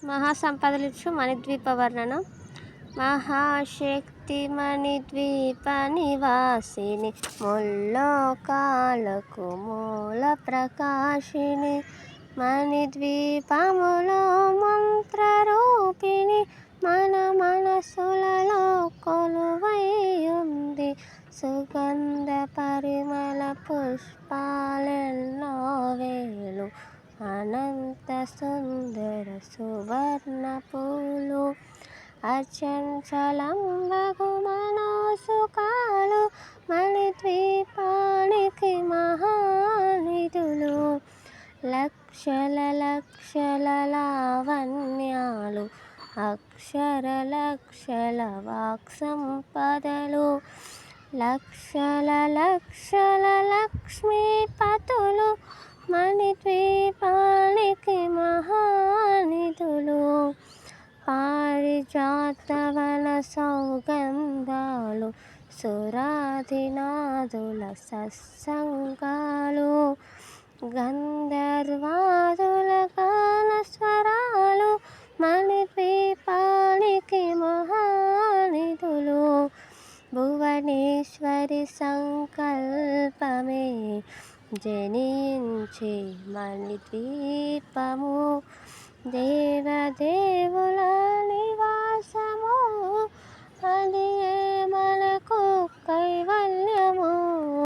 మహాసంపదలిచ్చు మణిద్వీప వర్ణనం. మహాశక్తి మణిద్వీప నివాసిని, ముల్లోకాలకు మూల ప్రకాశిని, మణిద్వీపములో మంత్రరూపిణి, మన మనసులలో కొలువై ఉంది. సుగంధ పరిమళ పుష్పాలెన్నో వేలు, అనంత సుందర సువర్ణ పూలు, అచంచలంబగు మనోసుఖాలు, మణిద్వీపానికి మహానిధులు. లక్షల లక్షల లావణ్యాలు, అక్షర లక్షల వాక్సంపదలు, లక్షల లక్షల లక్ష్మీపతులు, మణిద్వీపానికి మహానిధులు. పారిజాతవన సౌగంధాలు, సురాధినాదుల సత్సంగాలు, గంధర్వాదుల గానస్వరాలు, మణిద్వీపానికి మహానిధులు. భువనేశ్వరి సంకల్పమే జనించే మణిద్వీపము, దేవదేవుల నివాసము, అది మనకు కైవల్య